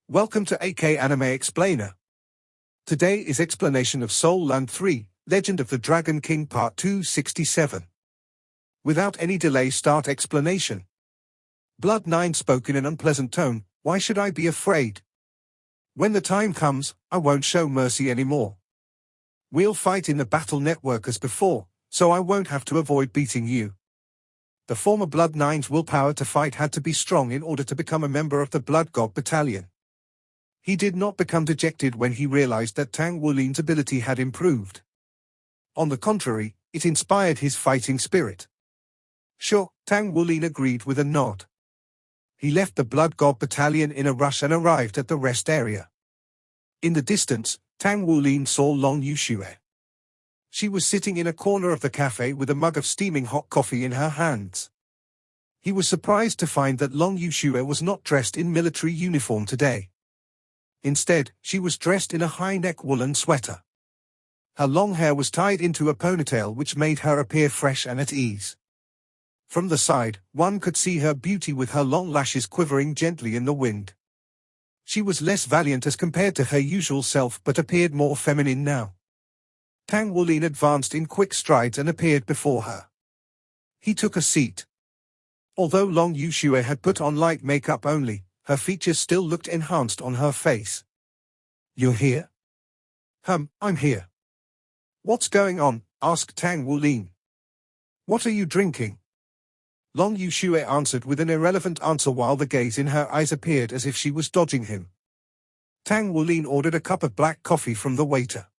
Welcome to AK Anime Explainer. Today is explanation of Soul Land 3, Legend of the Dragon King Part 267. Without any delay, start explanation. Blood 9 spoke in an unpleasant tone. Why should I be afraid? When the time comes, I won't show mercy anymore. We'll fight in the battle network as before, so I won't have to avoid beating you. The former Blood 9's willpower to fight had to be strong in order to become a member of the Blood God Battalion. He did not become dejected when he realized that Tang Wulin's ability had improved. On the contrary, it inspired his fighting spirit. Sure, Tang Wulin agreed with a nod. He left the Blood God Battalion in a rush and arrived at the rest area. In the distance, Tang Wulin saw Long Yuxue. She was sitting in a corner of the cafe with a mug of steaming hot coffee in her hands. He was surprised to find that Long Yuxue was not dressed in military uniform today. Instead, she was dressed in a high-neck woolen sweater. Her long hair was tied into a ponytail which made her appear fresh and at ease. From the side, one could see her beauty with her long lashes quivering gently in the wind. She was less valiant as compared to her usual self but appeared more feminine now. Tang Wulin advanced in quick strides and appeared before her. He took a seat. Although Long Yuxue had put on light makeup only, her features still looked enhanced on her face. "You're here?" I'm here." "What's going on?" asked Tang Wulin. "What are you drinking?" Long Yuxue answered with an irrelevant answer while the gaze in her eyes appeared as if she was dodging him. Tang Wulin ordered a cup of black coffee from the waiter.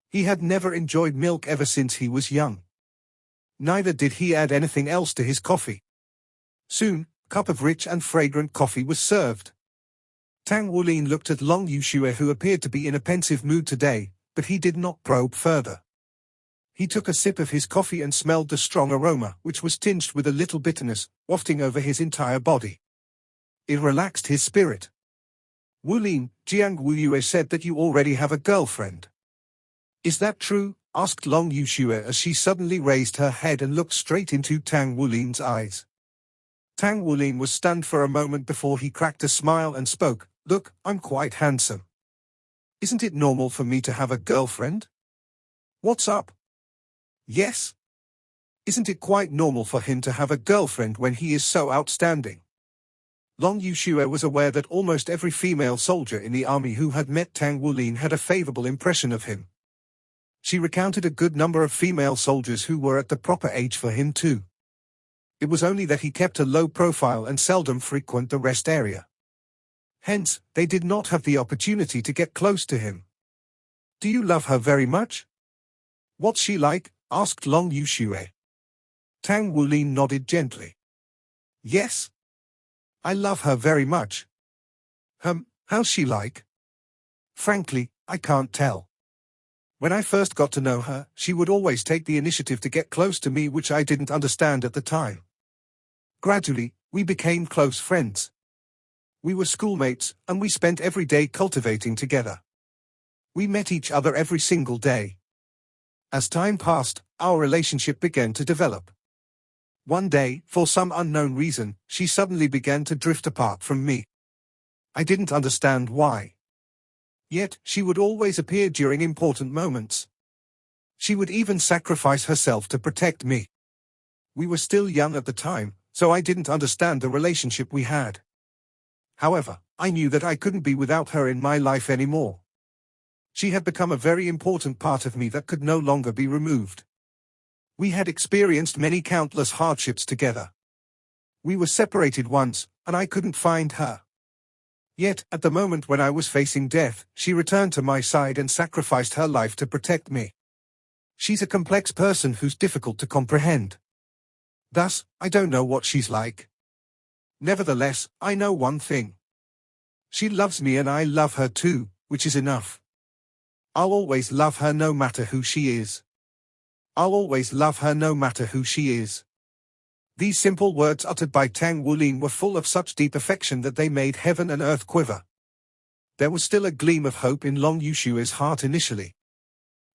He had never enjoyed milk ever since he was young. Neither did he add anything else to his coffee. Soon, a cup of rich and fragrant coffee was served. Tang Wulin looked at Long Yuxue, who appeared to be in a pensive mood today, but he did not probe further. He took a sip of his coffee and smelled the strong aroma, which was tinged with a little bitterness, wafting over his entire body. It relaxed his spirit. "Wulin, Jiang Wuyue said that you already have a girlfriend. Is that true?" asked Long Yuxue as she suddenly raised her head and looked straight into Tang Wulin's eyes. Tang Wulin was stunned for a moment before he cracked a smile and spoke. "Look, I'm quite handsome. Isn't it normal for me to have a girlfriend? What's up?" "Yes. Isn't it quite normal for him to have a girlfriend when he is so outstanding?" Long Yuxue was aware that almost every female soldier in the army who had met Tang Wulin had a favorable impression of him. She recounted a good number of female soldiers who were at the proper age for him too. It was only that he kept a low profile and seldom frequented the rest area. Hence, they did not have the opportunity to get close to him. "Do you love her very much?" "What's she like?" asked Long Yuxue. Tang Wulin nodded gently. "Yes. I love her very much." How's she like?" "Frankly, I can't tell. When I first got to know her, she would always take the initiative to get close to me, which I didn't understand at the time. Gradually, we became close friends. We were schoolmates, and we spent every day cultivating together. We met each other every single day. As time passed, our relationship began to develop. One day, for some unknown reason, she suddenly began to drift apart from me. I didn't understand why. Yet, she would always appear during important moments. She would even sacrifice herself to protect me. We were still young at the time, so I didn't understand the relationship we had. However, I knew that I couldn't be without her in my life anymore. She had become a very important part of me that could no longer be removed. We had experienced many countless hardships together. We were separated once, and I couldn't find her. Yet, at the moment when I was facing death, she returned to my side and sacrificed her life to protect me. She's a complex person who's difficult to comprehend. Thus, I don't know what she's like. Nevertheless, I know one thing. She loves me and I love her too, which is enough. I'll always love her no matter who she is. I'll always love her no matter who she is." These simple words uttered by Tang Wulin were full of such deep affection that they made heaven and earth quiver. There was still a gleam of hope in Long Yuxue's heart initially.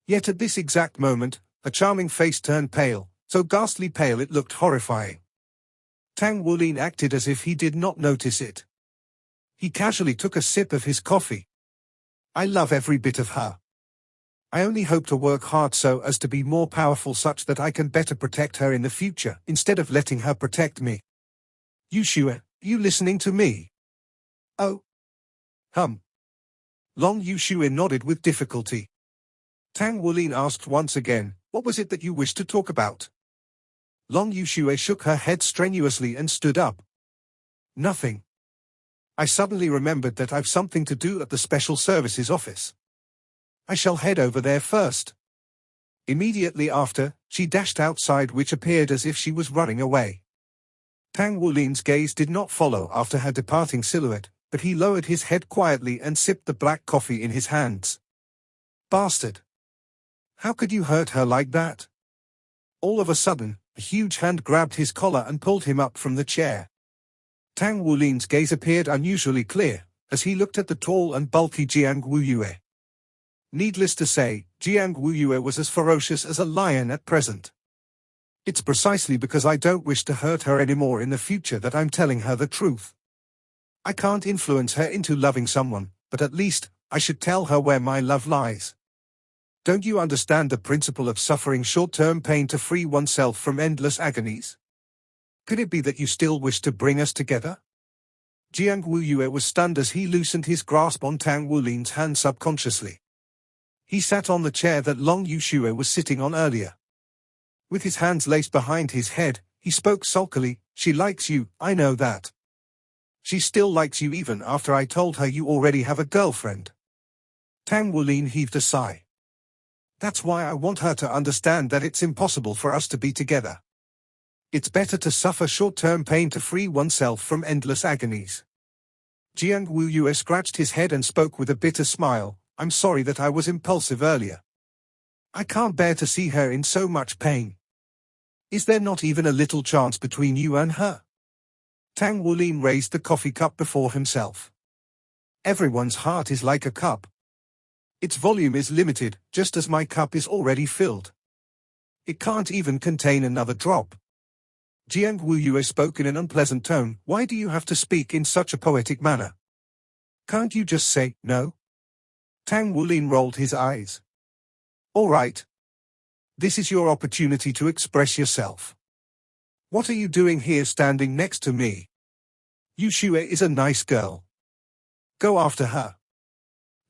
Yet at this exact moment, her charming face turned pale, so ghastly pale it looked horrifying. Tang Wulin acted as if he did not notice it. He casually took a sip of his coffee. I love every bit of her. I only hope to work hard so as to be more powerful such that I can better protect her in the future, instead of letting her protect me. Yushue, you listening to me? Oh. Long Yushue nodded with difficulty. Tang Wulin asked once again, what was it that you wished to talk about? Long Yushue shook her head strenuously and stood up. Nothing. I suddenly remembered that I've something to do at the Special Services office. I shall head over there first. Immediately after, she dashed outside, which appeared as if she was running away. Tang Wulin's gaze did not follow after her departing silhouette, but he lowered his head quietly and sipped the black coffee in his hands. Bastard! How could you hurt her like that? All of a sudden, a huge hand grabbed his collar and pulled him up from the chair. Tang Wulin's gaze appeared unusually clear, as he looked at the tall and bulky Jiang Wuyue. Needless to say, Jiang Wuyue was as ferocious as a lion at present. It's precisely because I don't wish to hurt her anymore in the future that I'm telling her the truth. I can't influence her into loving someone, but at least, I should tell her where my love lies. Don't you understand the principle of suffering short-term pain to free oneself from endless agonies? Could it be that you still wish to bring us together? Jiang Wuyue was stunned as he loosened his grasp on Tang Wulin's hand subconsciously. He sat on the chair that Long Yushue was sitting on earlier. With his hands laced behind his head, he spoke sulkily, she likes you, I know that. She still likes you even after I told her you already have a girlfriend. Tang Wulin heaved a sigh. That's why I want her to understand that it's impossible for us to be together. It's better to suffer short-term pain to free oneself from endless agonies. Jiang Wuyue scratched his head and spoke with a bitter smile, I'm sorry that I was impulsive earlier. I can't bear to see her in so much pain. Is there not even a little chance between you and her? Tang Wulin raised the coffee cup before himself. Everyone's heart is like a cup. Its volume is limited, just as my cup is already filled. It can't even contain another drop. Jiang Wuyue spoke in an unpleasant tone, why do you have to speak in such a poetic manner? Can't you just say, no? Tang Wulin rolled his eyes. All right. This is your opportunity to express yourself. What are you doing here standing next to me? Yushue is a nice girl. Go after her.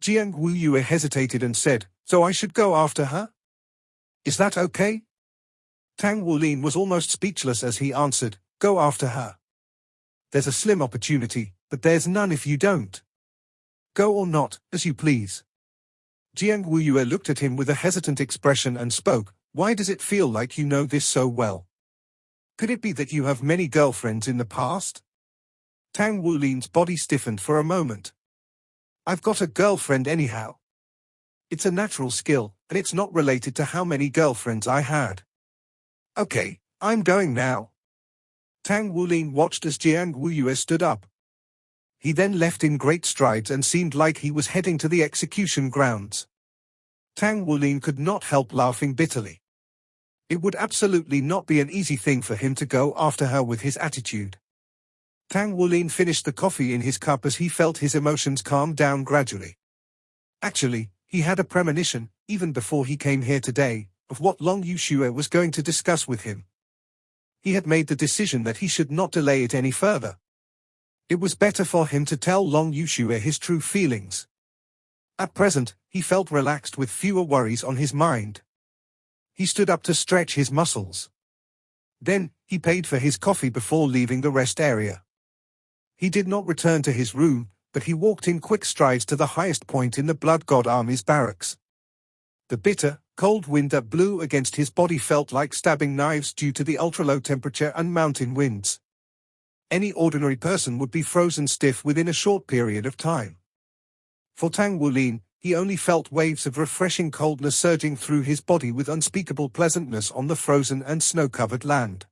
Jiang Wuyue hesitated and said, so I should go after her? Is that okay? Tang Wulin was almost speechless as he answered, go after her. There's a slim opportunity, but there's none if you don't. Go or not, as you please. Jiang Wuyue looked at him with a hesitant expression and spoke, why does it feel like you know this so well? Could it be that you have many girlfriends in the past? Tang Wulin's body stiffened for a moment. I've got a girlfriend anyhow. It's a natural skill, and it's not related to how many girlfriends I had. Okay, I'm going now. Tang Wulin watched as Jiang Wuyue stood up. He then left in great strides and seemed like he was heading to the execution grounds. Tang Wulin could not help laughing bitterly. It would absolutely not be an easy thing for him to go after her with his attitude. Tang Wulin finished the coffee in his cup as he felt his emotions calm down gradually. Actually, he had a premonition, even before he came here today, of what Long Yushue was going to discuss with him. He had made the decision that he should not delay it any further. It was better for him to tell Long Yushue his true feelings. At present, he felt relaxed with fewer worries on his mind. He stood up to stretch his muscles. Then, he paid for his coffee before leaving the rest area. He did not return to his room, but he walked in quick strides to the highest point in the Blood God Army's barracks. The bitter, cold wind that blew against his body felt like stabbing knives due to the ultra-low temperature and mountain winds. Any ordinary person would be frozen stiff within a short period of time. For Tang Wulin, he only felt waves of refreshing coldness surging through his body with unspeakable pleasantness on the frozen and snow-covered land.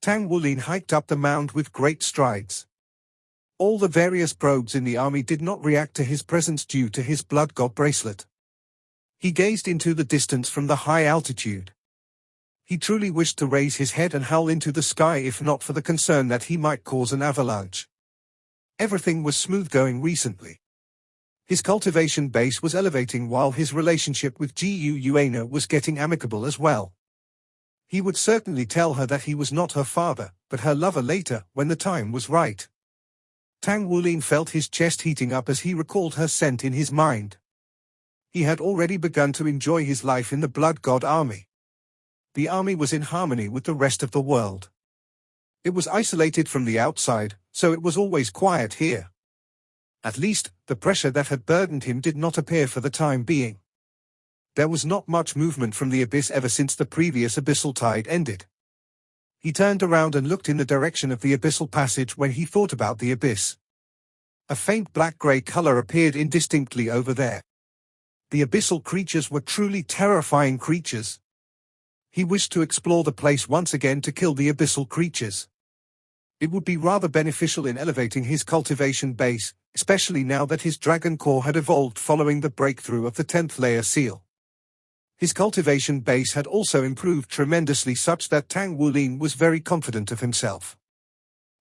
Tang Wulin hiked up the mound with great strides. All the various probes in the army did not react to his presence due to his blood god bracelet. He gazed into the distance from the high altitude. He truly wished to raise his head and howl into the sky if not for the concern that he might cause an avalanche. Everything was smooth going recently. His cultivation base was elevating while his relationship with Gu Yuana was getting amicable as well. He would certainly tell her that he was not her father, but her lover later, when the time was right. Tang Wulin felt his chest heating up as he recalled her scent in his mind. He had already begun to enjoy his life in the Blood God Army. The army was in harmony with the rest of the world. It was isolated from the outside, so it was always quiet here. At least, the pressure that had burdened him did not appear for the time being. There was not much movement from the abyss ever since the previous abyssal tide ended. He turned around and looked in the direction of the abyssal passage when he thought about the abyss. A faint black-grey color appeared indistinctly over there. The abyssal creatures were truly terrifying creatures. He wished to explore the place once again to kill the abyssal creatures. It would be rather beneficial in elevating his cultivation base, especially now that his dragon core had evolved following the breakthrough of the 10th layer seal. His cultivation base had also improved tremendously such that Tang Wulin was very confident of himself.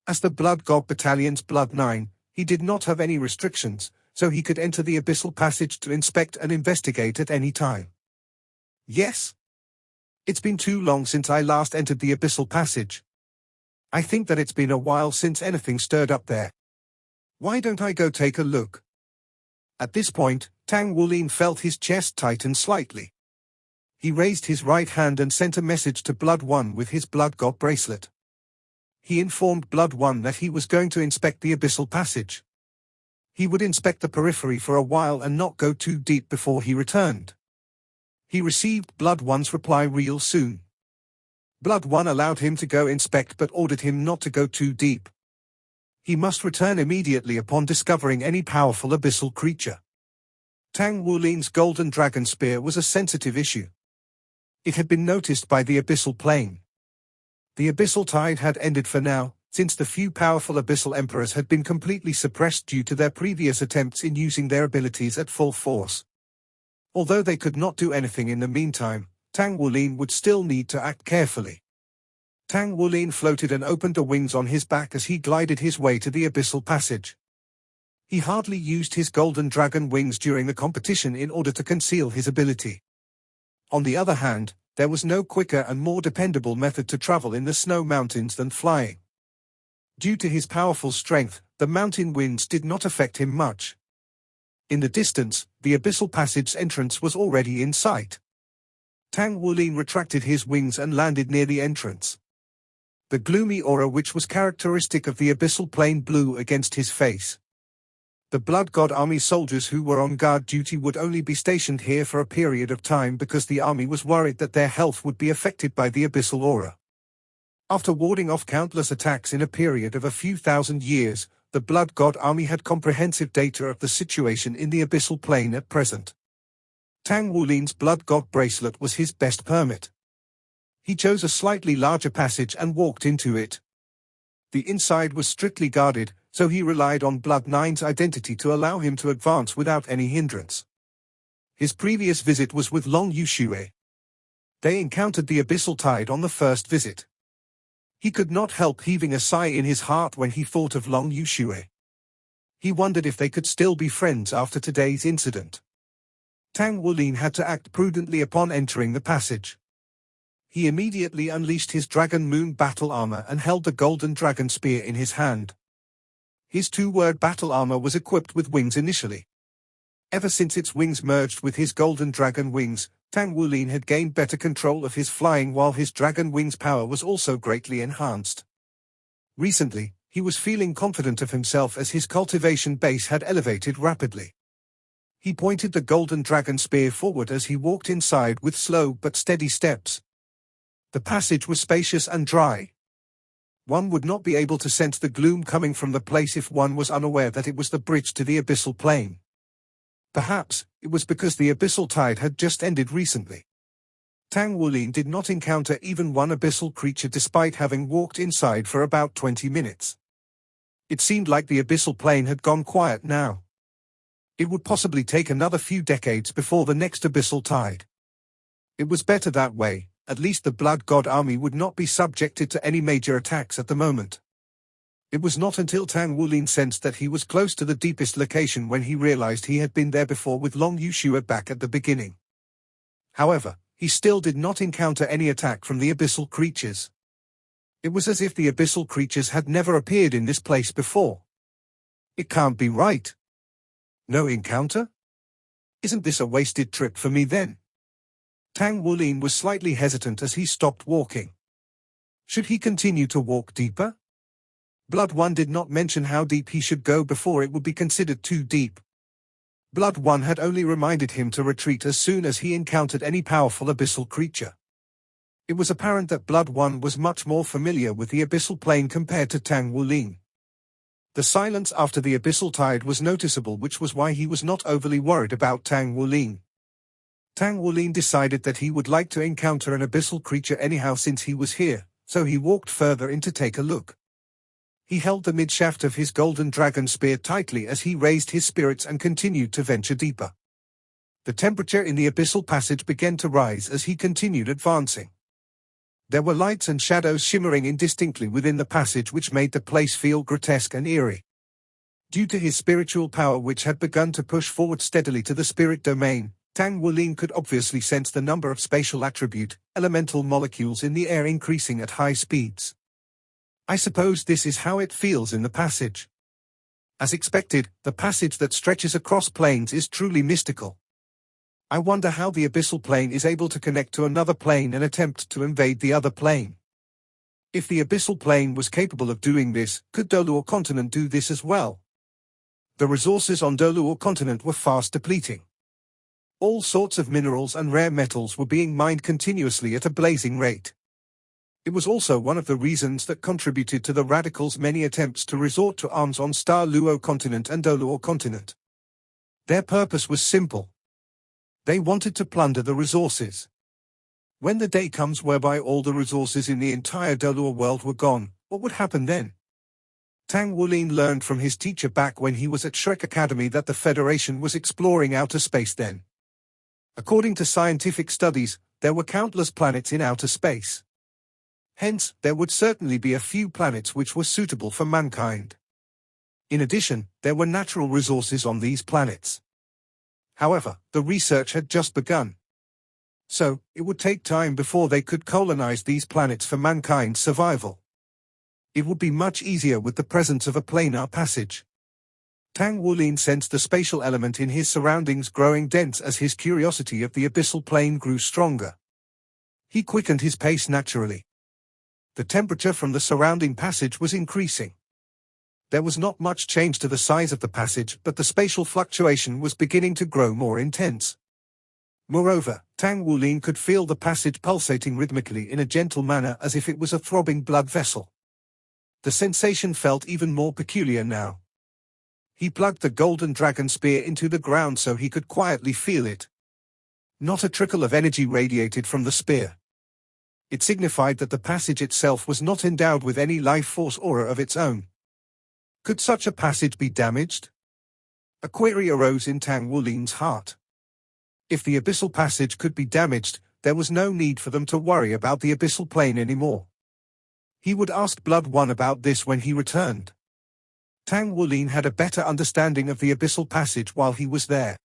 As the Blood God Battalion's Blood 9, he did not have any restrictions, so he could enter the abyssal passage to inspect and investigate at any time. Yes. It's been too long since I last entered the abyssal passage. I think that it's been a while since anything stirred up there. Why don't I go take a look? At this point, Tang Wulin felt his chest tighten slightly. He raised his right hand and sent a message to Blood 1 with his Blood God bracelet. He informed Blood 1 that he was going to inspect the abyssal passage. He would inspect the periphery for a while and not go too deep before he returned. He received Blood 1's reply real soon. Blood 1 allowed him to go inspect but ordered him not to go too deep. He must return immediately upon discovering any powerful abyssal creature. Tang Wulin's golden dragon spear was a sensitive issue. It had been noticed by the abyssal plane. The abyssal tide had ended for now, since the few powerful abyssal emperors had been completely suppressed due to their previous attempts in using their abilities at full force. Although they could not do anything in the meantime, Tang Wulin would still need to act carefully. Tang Wulin floated and opened the wings on his back as he glided his way to the abyssal passage. He hardly used his golden dragon wings during the competition in order to conceal his ability. On the other hand, there was no quicker and more dependable method to travel in the snow mountains than flying. Due to his powerful strength, the mountain winds did not affect him much. In the distance, the abyssal passage's entrance was already in sight. Tang Wulin retracted his wings and landed near the entrance. The gloomy aura which was characteristic of the abyssal plane blew against his face. The Blood God Army soldiers who were on guard duty would only be stationed here for a period of time because the army was worried that their health would be affected by the abyssal aura. After warding off countless attacks in a period of a few thousand years, the Blood God Army had comprehensive data of the situation in the abyssal plane at present. Tang Wulin's Blood God bracelet was his best permit. He chose a slightly larger passage and walked into it. The inside was strictly guarded, so he relied on Blood 9's identity to allow him to advance without any hindrance. His previous visit was with Long Yuxue. They encountered the abyssal tide on the first visit. He could not help heaving a sigh in his heart when he thought of Long Yuxue. He wondered if they could still be friends after today's incident. Tang Wulin had to act prudently upon entering the passage. He immediately unleashed his Dragon Moon battle armor and held the golden dragon spear in his hand. His two-word battle armor was equipped with wings initially. Ever since its wings merged with his golden dragon wings, Tang Wulin had gained better control of his flying while his dragon wings power was also greatly enhanced. Recently, he was feeling confident of himself as his cultivation base had elevated rapidly. He pointed the golden dragon spear forward as he walked inside with slow but steady steps. The passage was spacious and dry. One would not be able to sense the gloom coming from the place if one was unaware that it was the bridge to the abyssal plane. Perhaps, it was because the abyssal tide had just ended recently. Tang Wulin did not encounter even one abyssal creature despite having walked inside for about 20 minutes. It seemed like the abyssal plane had gone quiet now. It would possibly take another few decades before the next abyssal tide. It was better that way. At least the Blood God Army would not be subjected to any major attacks at the moment. It was not until Tang Wulin sensed that he was close to the deepest location when he realized he had been there before with Long Yushua back at the beginning. However, he still did not encounter any attack from the abyssal creatures. It was as if the abyssal creatures had never appeared in this place before. It can't be right. No encounter? Isn't this a wasted trip for me then? Tang Wulin was slightly hesitant as he stopped walking. Should he continue to walk deeper? Blood One did not mention how deep he should go before it would be considered too deep. Blood One had only reminded him to retreat as soon as he encountered any powerful abyssal creature. It was apparent that Blood One was much more familiar with the abyssal plane compared to Tang Wulin. The silence after the abyssal tide was noticeable, which was why he was not overly worried about Tang Wulin. Tang Wulin decided that he would like to encounter an abyssal creature anyhow since he was here, so he walked further in to take a look. He held the midshaft of his golden dragon spear tightly as he raised his spirits and continued to venture deeper. The temperature in the abyssal passage began to rise as he continued advancing. There were lights and shadows shimmering indistinctly within the passage, which made the place feel grotesque and eerie. Due to his spiritual power, which had begun to push forward steadily to the spirit domain, Tang Wulin could obviously sense the number of spatial attribute, elemental molecules in the air increasing at high speeds. I suppose this is how it feels in the passage. As expected, the passage that stretches across planes is truly mystical. I wonder how the abyssal plane is able to connect to another plane and attempt to invade the other plane. If the abyssal plane was capable of doing this, could Dolor continent do this as well? The resources on Dolor continent were fast depleting. All sorts of minerals and rare metals were being mined continuously at a blazing rate. It was also one of the reasons that contributed to the radicals' many attempts to resort to arms on Star Luo continent and Dolor continent. Their purpose was simple. They wanted to plunder the resources. When the day comes whereby all the resources in the entire Dolor world were gone, what would happen then? Tang Wulin learned from his teacher back when he was at Shrek Academy that the Federation was exploring outer space then. According to scientific studies, there were countless planets in outer space. Hence, there would certainly be a few planets which were suitable for mankind. In addition, there were natural resources on these planets. However, the research had just begun. So, it would take time before they could colonize these planets for mankind's survival. It would be much easier with the presence of a planar passage. Tang Wulin sensed the spatial element in his surroundings growing dense as his curiosity of the abyssal plane grew stronger. He quickened his pace naturally. The temperature from the surrounding passage was increasing. There was not much change to the size of the passage, but the spatial fluctuation was beginning to grow more intense. Moreover, Tang Wulin could feel the passage pulsating rhythmically in a gentle manner as if it was a throbbing blood vessel. The sensation felt even more peculiar now. He plugged the golden dragon spear into the ground so he could quietly feel it. Not a trickle of energy radiated from the spear. It signified that the passage itself was not endowed with any life force aura of its own. Could such a passage be damaged? A query arose in Tang Wulin's heart. If the abyssal passage could be damaged, there was no need for them to worry about the abyssal plane anymore. He would ask Blood One about this when he returned. Tang Wulin had a better understanding of the abyssal passage while he was there.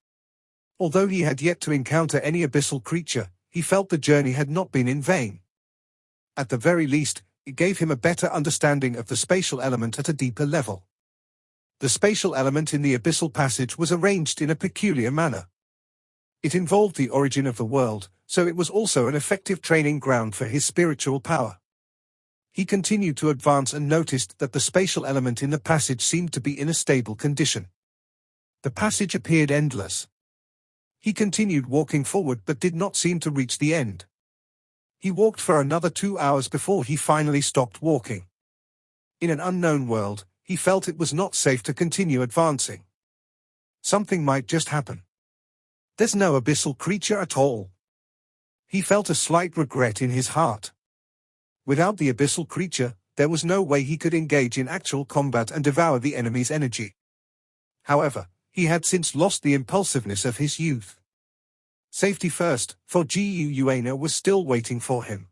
Although he had yet to encounter any abyssal creature, he felt the journey had not been in vain. At the very least, it gave him a better understanding of the spatial element at a deeper level. The spatial element in the abyssal passage was arranged in a peculiar manner. It involved the origin of the world, so it was also an effective training ground for his spiritual power. He continued to advance and noticed that the spatial element in the passage seemed to be in a stable condition. The passage appeared endless. He continued walking forward but did not seem to reach the end. He walked for another 2 hours before he finally stopped walking. In an unknown world, he felt it was not safe to continue advancing. Something might just happen. There's no abyssal creature at all. He felt a slight regret in his heart. Without the abyssal creature, there was no way he could engage in actual combat and devour the enemy's energy. However, he had since lost the impulsiveness of his youth. Safety first, for Gu Yuana was still waiting for him.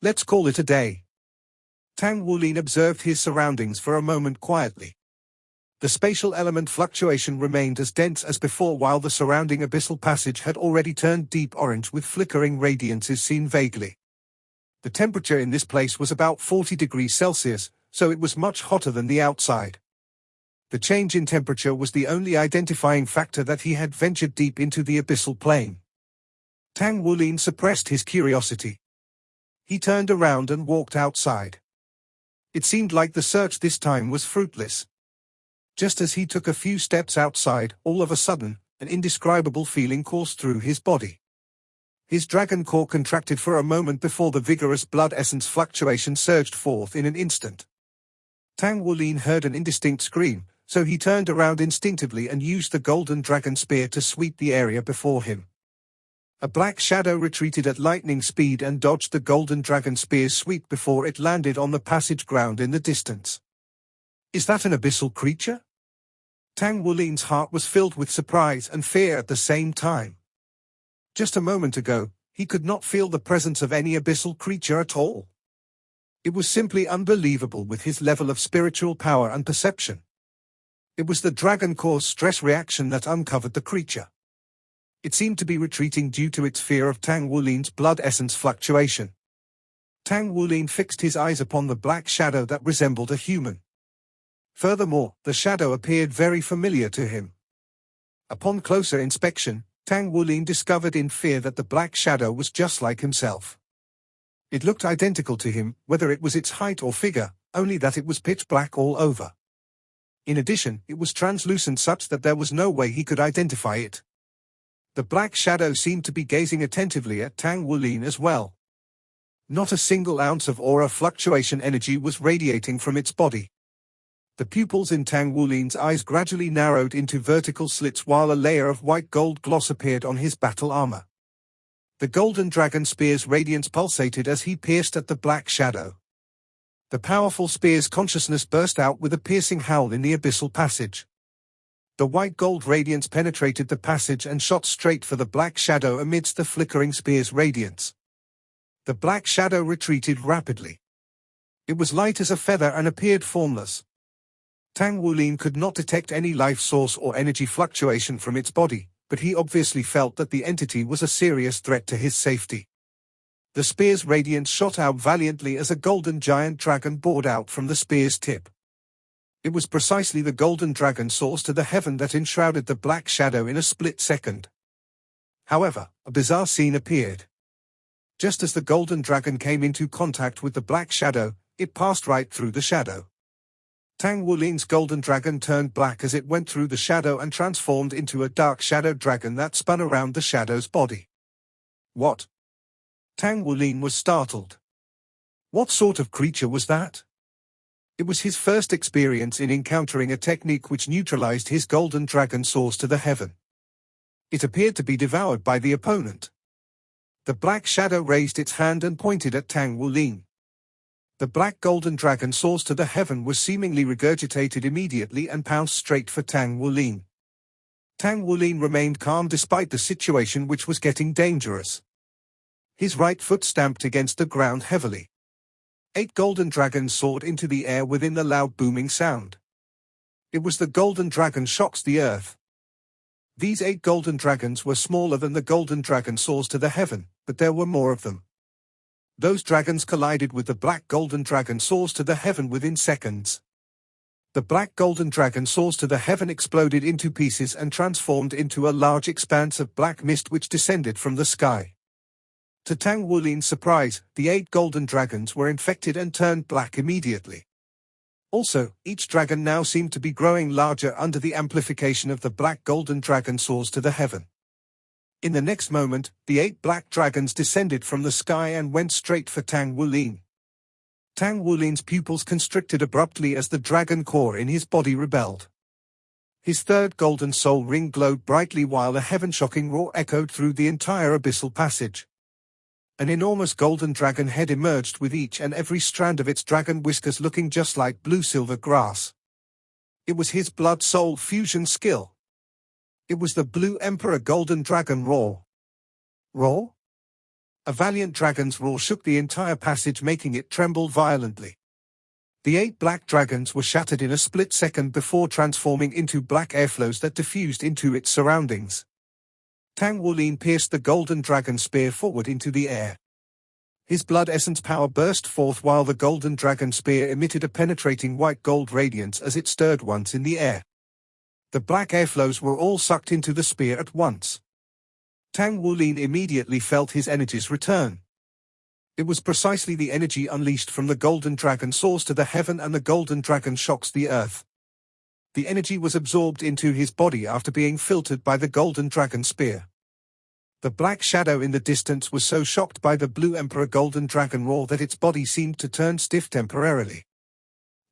Let's call it a day. Tang Wulin observed his surroundings for a moment quietly. The spatial element fluctuation remained as dense as before, while the surrounding abyssal passage had already turned deep orange with flickering radiances seen vaguely. The temperature in this place was about 40 degrees Celsius, so it was much hotter than the outside. The change in temperature was the only identifying factor that he had ventured deep into the abyssal plane. Tang Wulin suppressed his curiosity. He turned around and walked outside. It seemed like the search this time was fruitless. Just as he took a few steps outside, all of a sudden, an indescribable feeling coursed through his body. His dragon core contracted for a moment before the vigorous blood essence fluctuation surged forth in an instant. Tang Wulin heard an indistinct scream, so he turned around instinctively and used the golden dragon spear to sweep the area before him. A black shadow retreated at lightning speed and dodged the golden dragon spear's sweep before it landed on the passage ground in the distance. "Is that an abyssal creature?" Tang Wulin's heart was filled with surprise and fear at the same time. Just a moment ago, he could not feel the presence of any abyssal creature at all. It was simply unbelievable with his level of spiritual power and perception. It was the dragon core's stress reaction that uncovered the creature. It seemed to be retreating due to its fear of Tang Wulin's blood essence fluctuation. Tang Wulin fixed his eyes upon the black shadow that resembled a human. Furthermore, the shadow appeared very familiar to him. Upon closer inspection, Tang Wulin discovered in fear that the black shadow was just like himself. It looked identical to him, whether it was its height or figure, only that it was pitch black all over. In addition, it was translucent such that there was no way he could identify it. The black shadow seemed to be gazing attentively at Tang Wulin as well. Not a single ounce of aura fluctuation energy was radiating from its body. The pupils in Tang Wulin's eyes gradually narrowed into vertical slits while a layer of white gold gloss appeared on his battle armor. The golden dragon spear's radiance pulsated as he pierced at the black shadow. The powerful spear's consciousness burst out with a piercing howl in the abyssal passage. The white gold radiance penetrated the passage and shot straight for the black shadow amidst the flickering spear's radiance. The black shadow retreated rapidly. It was light as a feather and appeared formless. Tang Wulin could not detect any life source or energy fluctuation from its body, but he obviously felt that the entity was a serious threat to his safety. The spear's radiance shot out valiantly as a golden giant dragon bored out from the spear's tip. It was precisely the golden dragon source to the heaven that enshrouded the black shadow in a split second. However, a bizarre scene appeared. Just as the golden dragon came into contact with the black shadow, it passed right through the shadow. Tang Wulin's golden dragon turned black as it went through the shadow and transformed into a dark shadow dragon that spun around the shadow's body. What? Tang Wulin was startled. What sort of creature was that? It was his first experience in encountering a technique which neutralized his golden dragon source to the heaven. It appeared to be devoured by the opponent. The black shadow raised its hand and pointed at Tang Wulin. The black golden dragon source to the heaven was seemingly regurgitated immediately and pounced straight for Tang Wulin. Tang Wulin remained calm despite the situation, which was getting dangerous. His right foot stamped against the ground heavily. 8 golden dragons soared into the air within the loud booming sound. It was the golden dragon shocks the earth. These 8 golden dragons were smaller than the golden dragon soars to the heaven, but there were more of them. Those dragons collided with the black golden dragon soars to the heaven within seconds. The black golden dragon soars to the heaven exploded into pieces and transformed into a large expanse of black mist which descended from the sky. To Tang Wulin's surprise, the 8 golden dragons were infected and turned black immediately. Also, each dragon now seemed to be growing larger under the amplification of the black golden dragon soars to the heaven. In the next moment, the 8 black dragons descended from the sky and went straight for Tang Wulin. Tang Wulin's pupils constricted abruptly as the dragon core in his body rebelled. His third golden soul ring glowed brightly while a heaven-shocking roar echoed through the entire abyssal passage. An enormous golden dragon head emerged with each and every strand of its dragon whiskers looking just like blue-silver grass. It was his blood-soul fusion skill. It was the Blue Emperor Golden Dragon Roar. Roar? A valiant dragon's roar shook the entire passage, making it tremble violently. The 8 black dragons were shattered in a split second before transforming into black airflows that diffused into its surroundings. Tang Wulin pierced the golden dragon spear forward into the air. His blood essence power burst forth while the golden dragon spear emitted a penetrating white gold radiance as it stirred once in the air. The black airflows were all sucked into the spear at once. Tang Wulin immediately felt his energies return. It was precisely the energy unleashed from the golden dragon soars to the heaven, and the golden dragon shocks the earth. The energy was absorbed into his body after being filtered by the golden dragon spear. The black shadow in the distance was so shocked by the blue emperor golden dragon roar that its body seemed to turn stiff temporarily.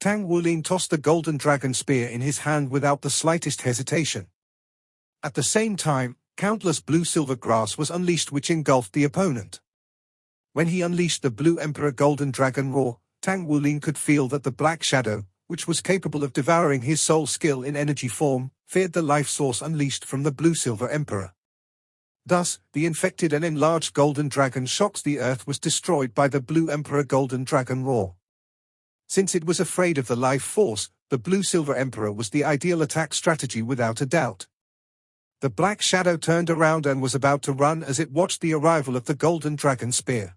Tang Wulin tossed the golden dragon spear in his hand without the slightest hesitation. At the same time, countless blue-silver grass was unleashed which engulfed the opponent. When he unleashed the blue emperor golden dragon roar, Tang Wulin could feel that the black shadow, which was capable of devouring his soul skill in energy form, feared the life source unleashed from the blue-silver emperor. Thus, the infected and enlarged golden dragon shocks the earth was destroyed by the blue emperor golden dragon roar. Since it was afraid of the life force, the blue-silver emperor was the ideal attack strategy without a doubt. The black shadow turned around and was about to run as it watched the arrival of the golden dragon spear.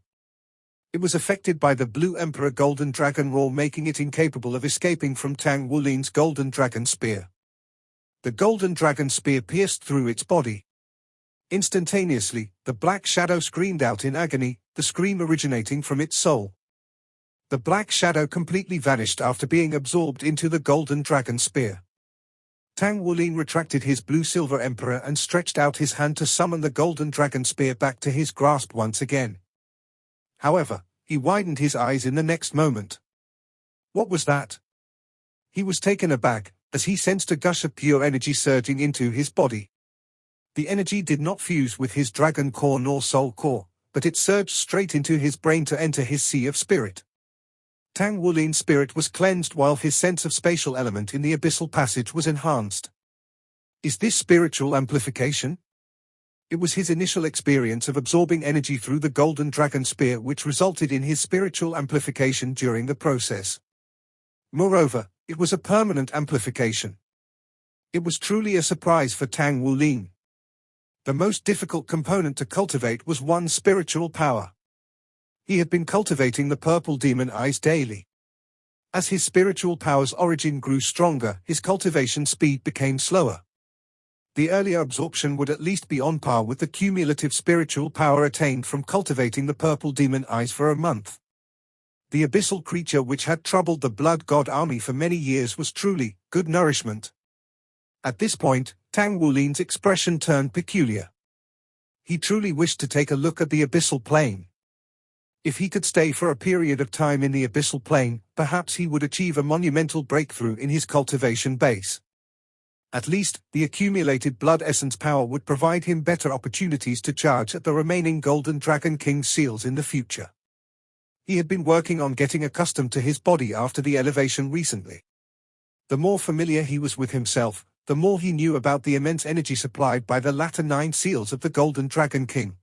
It was affected by the blue emperor golden dragon roar, making it incapable of escaping from Tang Wulin's golden dragon spear. The golden dragon spear pierced through its body. Instantaneously, the black shadow screamed out in agony, the scream originating from its soul. The black shadow completely vanished after being absorbed into the golden dragon spear. Tang Wulin retracted his blue-silver emperor and stretched out his hand to summon the golden dragon spear back to his grasp once again. However, he widened his eyes in the next moment. What was that? He was taken aback, as he sensed a gush of pure energy surging into his body. The energy did not fuse with his dragon core nor soul core, but it surged straight into his brain to enter his sea of spirit. Tang Wulin's spirit was cleansed while his sense of spatial element in the abyssal passage was enhanced. Is this spiritual amplification? It was his initial experience of absorbing energy through the golden dragon spear which resulted in his spiritual amplification during the process. Moreover, it was a permanent amplification. It was truly a surprise for Tang Wulin. The most difficult component to cultivate was one's spiritual power. He had been cultivating the purple demon eyes daily. As his spiritual power's origin grew stronger, his cultivation speed became slower. The earlier absorption would at least be on par with the cumulative spiritual power attained from cultivating the purple demon eyes for a month. The abyssal creature which had troubled the blood god army for many years was truly good nourishment. At this point, Tang Wulin's expression turned peculiar. He truly wished to take a look at the abyssal plane. If he could stay for a period of time in the abyssal plane, perhaps he would achieve a monumental breakthrough in his cultivation base. At least, the accumulated blood essence power would provide him better opportunities to charge at the remaining Golden Dragon King seals in the future. He had been working on getting accustomed to his body after the elevation recently. The more familiar he was with himself, the more he knew about the immense energy supplied by the latter 9 seals of the Golden Dragon King.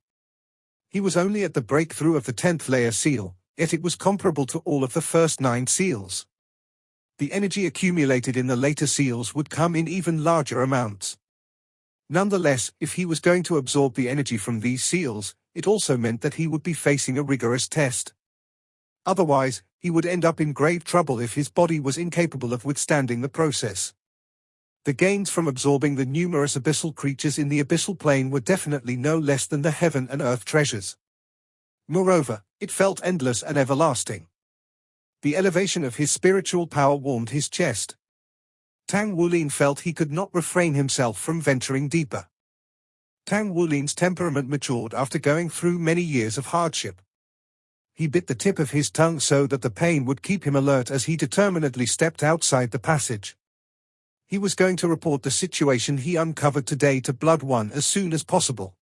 He was only at the breakthrough of the 10th layer seal, yet it was comparable to all of the first 9 seals. The energy accumulated in the later seals would come in even larger amounts. Nonetheless, if he was going to absorb the energy from these seals, it also meant that he would be facing a rigorous test. Otherwise, he would end up in grave trouble if his body was incapable of withstanding the process. The gains from absorbing the numerous abyssal creatures in the abyssal plane were definitely no less than the heaven and earth treasures. Moreover, it felt endless and everlasting. The elevation of his spiritual power warmed his chest. Tang Wulin felt he could not refrain himself from venturing deeper. Tang Wulin's temperament matured after going through many years of hardship. He bit the tip of his tongue so that the pain would keep him alert as he determinedly stepped outside the passage. He was going to report the situation he uncovered today to Blood One as soon as possible.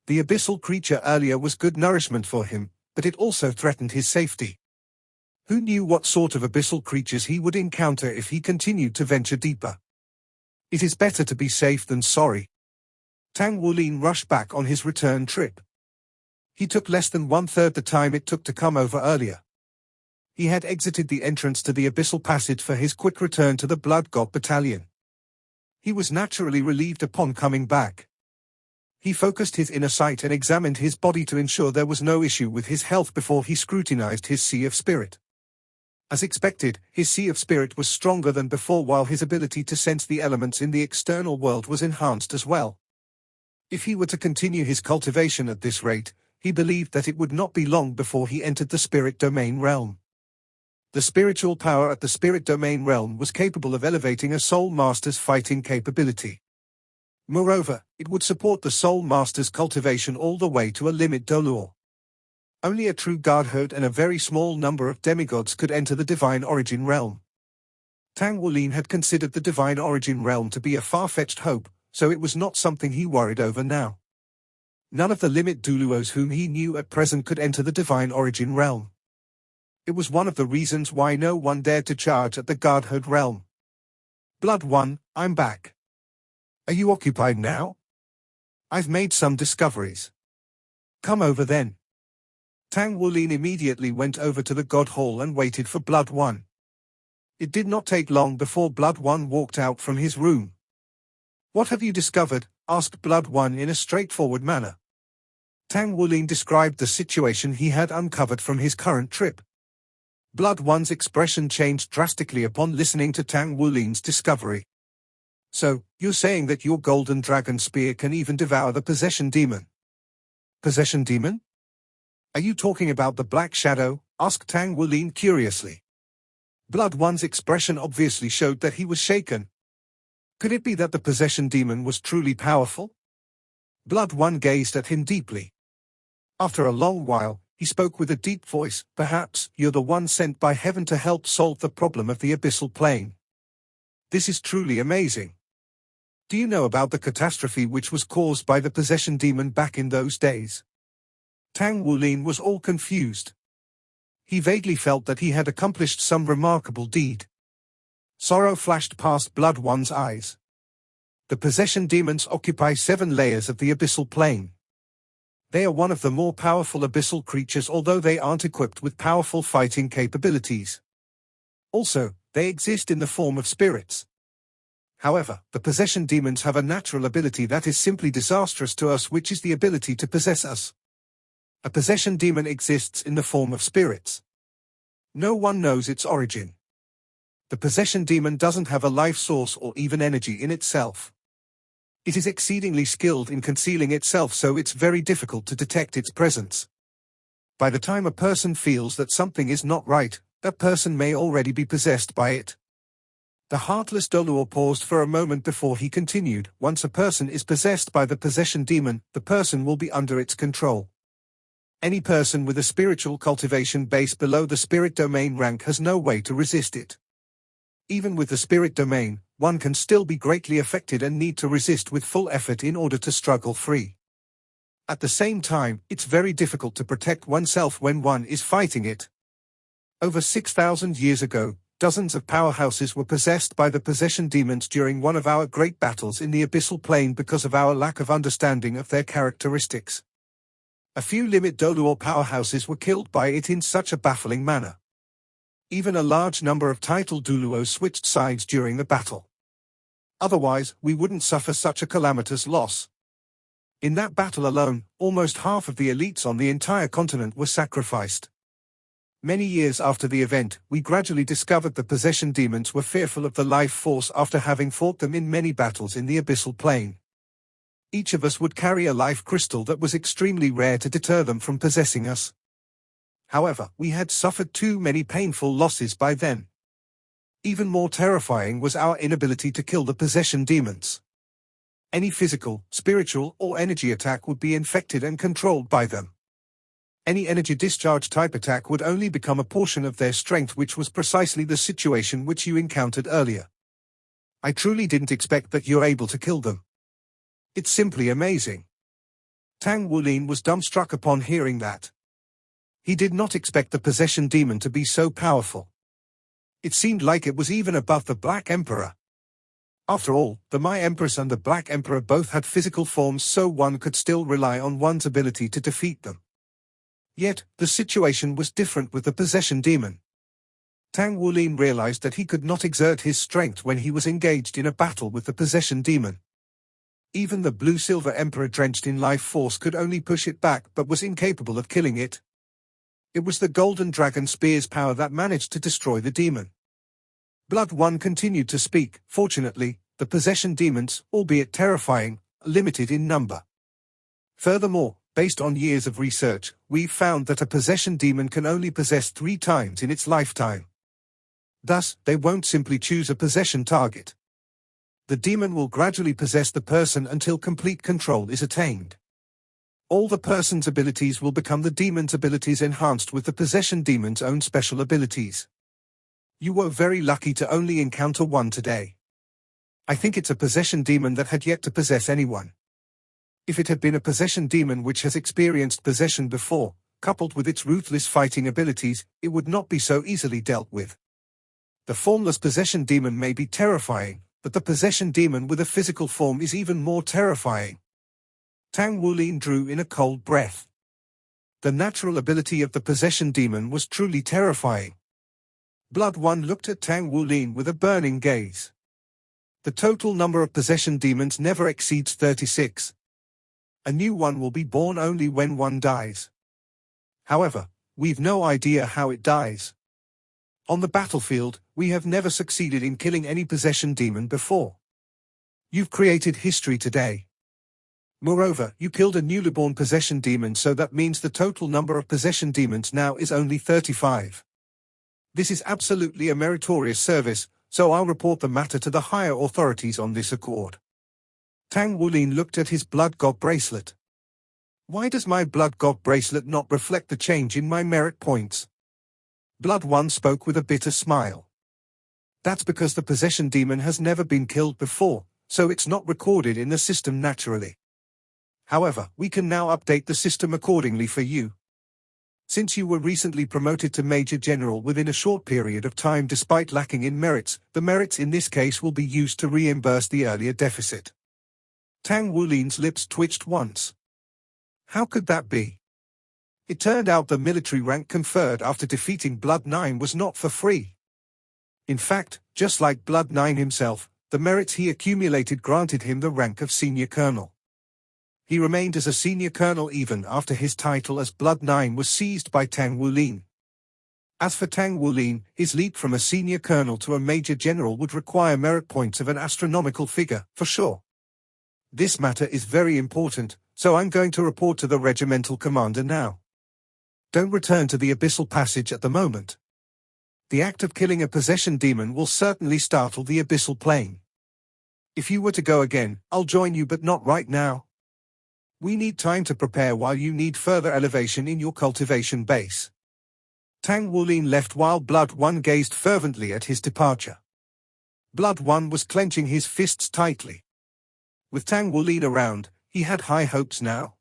The abyssal creature earlier was good nourishment for him, but it also threatened his safety. Who knew what sort of abyssal creatures he would encounter if he continued to venture deeper? It is better to be safe than sorry. Tang Wulin rushed back on his return trip. He took less than 1/3 the time it took to come over earlier. He had exited the entrance to the abyssal passage for his quick return to the Blood God Battalion. He was naturally relieved upon coming back. He focused his inner sight and examined his body to ensure there was no issue with his health before he scrutinized his Sea of Spirit. As expected, his Sea of Spirit was stronger than before, while his ability to sense the elements in the external world was enhanced as well. If he were to continue his cultivation at this rate, he believed that it would not be long before he entered the spirit domain realm. The spiritual power at the spirit domain realm was capable of elevating a soul master's fighting capability. Moreover, it would support the soul master's cultivation all the way to a limit dolor. Only a true godhood and a very small number of demigods could enter the divine origin realm. Tang Wulin had considered the divine origin realm to be a far-fetched hope, so it was not something he worried over now. None of the limit duluos whom he knew at present could enter the divine origin realm. It was one of the reasons why no one dared to charge at the godhood realm. Blood One, I'm back. Are you occupied now? I've made some discoveries. Come over then. Tang Wulin immediately went over to the God Hall and waited for Blood One. It did not take long before Blood One walked out from his room. What have you discovered? Asked Blood One in a straightforward manner. Tang Wulin described the situation he had uncovered from his current trip. Blood One's expression changed drastically upon listening to Tang Wulin's discovery. So, you're saying that your golden dragon spear can even devour the possession demon? Possession demon? Are you talking about the Black Shadow? Asked Tang Wulin curiously. Blood One's expression obviously showed that he was shaken. Could it be that the possession demon was truly powerful? Blood One gazed at him deeply. After a long while, he spoke with a deep voice. Perhaps you're the one sent by heaven to help solve the problem of the abyssal plane. This is truly amazing. Do you know about the catastrophe which was caused by the possession demon back in those days? Tang Wulin was all confused. He vaguely felt that he had accomplished some remarkable deed. Sorrow flashed past Blood One's eyes. The possession demons occupy 7 layers of the abyssal plane. They are one of the more powerful abyssal creatures, although they aren't equipped with powerful fighting capabilities. Also, they exist in the form of spirits. However, the possession demons have a natural ability that is simply disastrous to us, which is the ability to possess us. A possession demon exists in the form of spirits. No one knows its origin. The possession demon doesn't have a life source or even energy in itself. It is exceedingly skilled in concealing itself, so it's very difficult to detect its presence. By the time a person feels that something is not right, that person may already be possessed by it. The heartless Doluor paused for a moment before he continued. Once a person is possessed by the possession demon, the person will be under its control. Any person with a spiritual cultivation base below the spirit domain rank has no way to resist it. Even with the spirit domain, one can still be greatly affected and need to resist with full effort in order to struggle free. At the same time, it's very difficult to protect oneself when one is fighting it. Over 6,000 years ago, dozens of powerhouses were possessed by the possession demons during one of our great battles in the abyssal plane because of our lack of understanding of their characteristics. A few limit Doluor powerhouses were killed by it in such a baffling manner. Even a large number of title Duluos switched sides during the battle. Otherwise, we wouldn't suffer such a calamitous loss. In that battle alone, almost half of the elites on the entire continent were sacrificed. Many years after the event, we gradually discovered the possession demons were fearful of the life force after having fought them in many battles in the abyssal plane. Each of us would carry a life crystal that was extremely rare to deter them from possessing us. However, we had suffered too many painful losses by then. Even more terrifying was our inability to kill the possession demons. Any physical, spiritual, or energy attack would be infected and controlled by them. Any energy discharge type attack would only become a portion of their strength, which was precisely the situation which you encountered earlier. I truly didn't expect that you're able to kill them. It's simply amazing. Tang Wulin was dumbstruck upon hearing that. He did not expect the possession demon to be so powerful. It seemed like it was even above the Black Emperor. After all, the My Empress and the Black Emperor both had physical forms, so one could still rely on one's ability to defeat them. Yet, the situation was different with the possession demon. Tang Wulin realized that he could not exert his strength when he was engaged in a battle with the possession demon. Even the blue-silver emperor drenched in life force could only push it back but was incapable of killing it. It was the golden dragon spear's power that managed to destroy the demon. Blood One continued to speak. Fortunately, the possession demons, albeit terrifying, are limited in number. Furthermore, based on years of research, we've found that a possession demon can only possess 3 times in its lifetime. Thus, they won't simply choose a possession target. The demon will gradually possess the person until complete control is attained. All the person's abilities will become the demon's abilities enhanced with the possession demon's own special abilities. You were very lucky to only encounter one today. I think it's a possession demon that had yet to possess anyone. If it had been a possession demon which has experienced possession before, coupled with its ruthless fighting abilities, it would not be so easily dealt with. The formless possession demon may be terrifying, but the possession demon with a physical form is even more terrifying. Tang Wulin drew in a cold breath. The natural ability of the possession demon was truly terrifying. Blood One looked at Tang Wulin with a burning gaze. The total number of possession demons never exceeds 36. A new one will be born only when one dies. However, we've no idea how it dies. On the battlefield, we have never succeeded in killing any possession demon before. You've created history today. Moreover, you killed a newly born possession demon, so that means the total number of possession demons now is only 35. This is absolutely a meritorious service, so I'll report the matter to the higher authorities on this accord. Tang Wulin looked at his blood god bracelet. Why does my blood god bracelet not reflect the change in my merit points? Blood One spoke with a bitter smile. That's because the possession demon has never been killed before, so it's not recorded in the system naturally. However, we can now update the system accordingly for you. Since you were recently promoted to Major General within a short period of time despite lacking in merits, the merits in this case will be used to reimburse the earlier deficit. Tang Wulin's lips twitched once. How could that be? It turned out the military rank conferred after defeating Blood 9 was not for free. In fact, just like Blood 9 himself, the merits he accumulated granted him the rank of Senior Colonel. He remained as a Senior Colonel even after his title as Blood 9 was seized by Tang Wulin. As for Tang Wulin, his leap from a Senior Colonel to a Major General would require merit points of an astronomical figure, for sure. This matter is very important, so I'm going to report to the regimental commander now. Don't return to the Abyssal Passage at the moment. The act of killing a possession demon will certainly startle the Abyssal Plane. If you were to go again, I'll join you, but not right now. We need time to prepare while you need further elevation in your cultivation base. Tang Wulin left while Blood One gazed fervently at his departure. Blood One was clenching his fists tightly. With Tang Wulin around, he had high hopes now.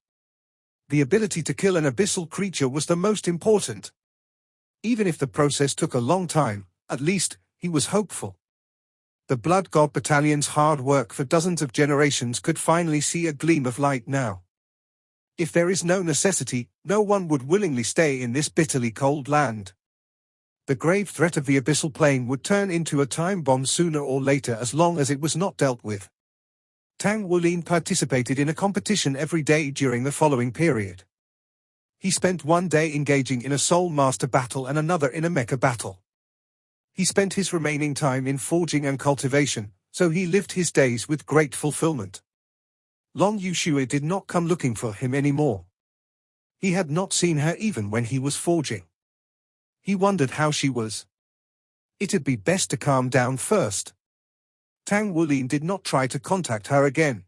The ability to kill an abyssal creature was the most important. Even if the process took a long time, at least, he was hopeful. The Blood God Battalion's hard work for dozens of generations could finally see a gleam of light now. If there is no necessity, no one would willingly stay in this bitterly cold land. The grave threat of the Abyssal Plane would turn into a time bomb sooner or later as long as it was not dealt with. Tang Wulin participated in a competition every day during the following period. He spent one day engaging in a Soul Master battle and another in a mecha battle. He spent his remaining time in forging and cultivation, so he lived his days with great fulfillment. Long Yushue did not come looking for him anymore. He had not seen her even when he was forging. He wondered how she was. It'd be best to calm down first. Tang Wulin did not try to contact her again.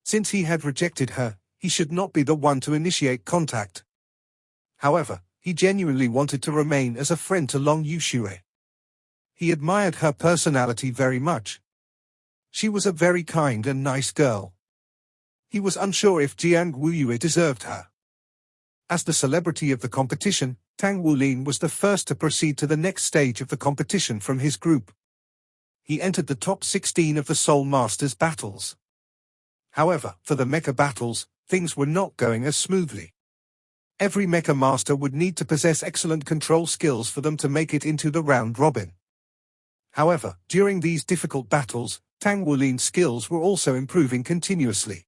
Since he had rejected her, he should not be the one to initiate contact. However, he genuinely wanted to remain as a friend to Long Yushue. He admired her personality very much. She was a very kind and nice girl. He was unsure if Jiang Wuyue deserved her. As the celebrity of the competition, Tang Wulin was the first to proceed to the next stage of the competition from his group. He entered the top 16 of the Soul Masters battles. However, for the mecha battles, things were not going as smoothly. Every mecha master would need to possess excellent control skills for them to make it into the round robin. However, during these difficult battles, Tang Wulin's skills were also improving continuously.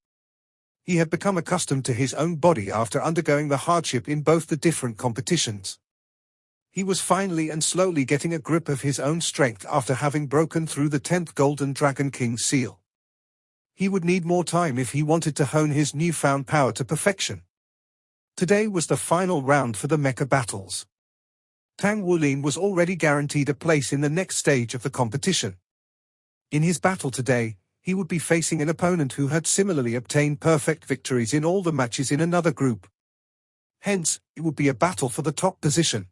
He had become accustomed to his own body after undergoing the hardship in both the different competitions. He was finally and slowly getting a grip of his own strength after having broken through the 10th Golden Dragon King seal. He would need more time if he wanted to hone his newfound power to perfection. Today was the final round for the mecha battles. Tang Wulin was already guaranteed a place in the next stage of the competition. In his battle today, he would be facing an opponent who had similarly obtained perfect victories in all the matches in another group. Hence, it would be a battle for the top position.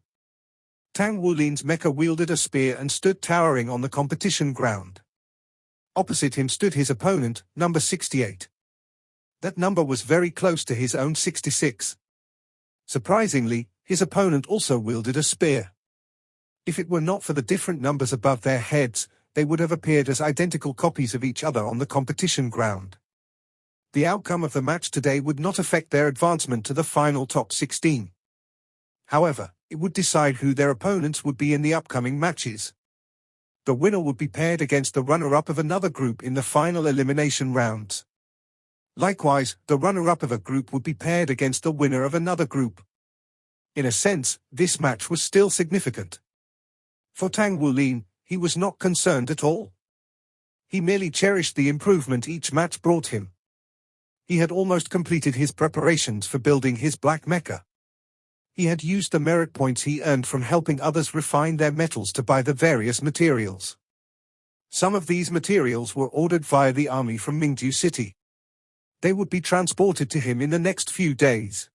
Tang Wulin's mecha wielded a spear and stood towering on the competition ground. Opposite him stood his opponent, number 68. That number was very close to his own 66. Surprisingly, his opponent also wielded a spear. If it were not for the different numbers above their heads, they would have appeared as identical copies of each other on the competition ground. The outcome of the match today would not affect their advancement to the final top 16. However, it would decide who their opponents would be in the upcoming matches. The winner would be paired against the runner-up of another group in the final elimination rounds. Likewise, the runner-up of a group would be paired against the winner of another group. In a sense, this match was still significant. For Tang Wulin, he was not concerned at all. He merely cherished the improvement each match brought him. He had almost completed his preparations for building his black mecha. He had used the merit points he earned from helping others refine their metals to buy the various materials. Some of these materials were ordered via the army from Mingju City. They would be transported to him in the next few days.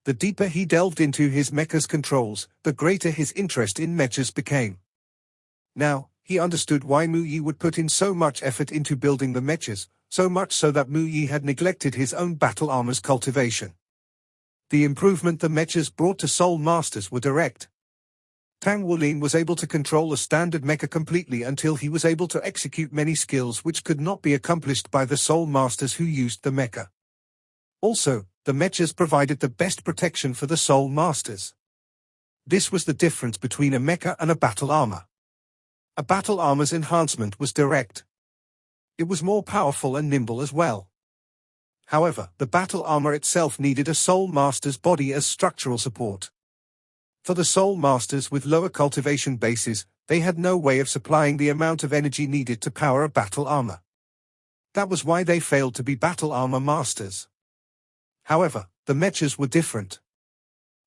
The deeper he delved into his mecha's controls, the greater his interest in mechas became. Now, he understood why Mu Yi would put in so much effort into building the mechas, so much so that Mu Yi had neglected his own battle armor's cultivation. The improvement the mechas brought to Soul Masters were direct. Tang Wulin was able to control a standard mecha completely until he was able to execute many skills which could not be accomplished by the Soul Masters who used the mecha. Also, the mechas provided the best protection for the Soul Masters. This was the difference between a mecha and a battle armor. A battle armor's enhancement was direct. It was more powerful and nimble as well. However, the battle armor itself needed a Soul Master's body as structural support. For the Soul Masters with lower cultivation bases, they had no way of supplying the amount of energy needed to power a battle armor. That was why they failed to be battle armor masters. However, the mechas were different.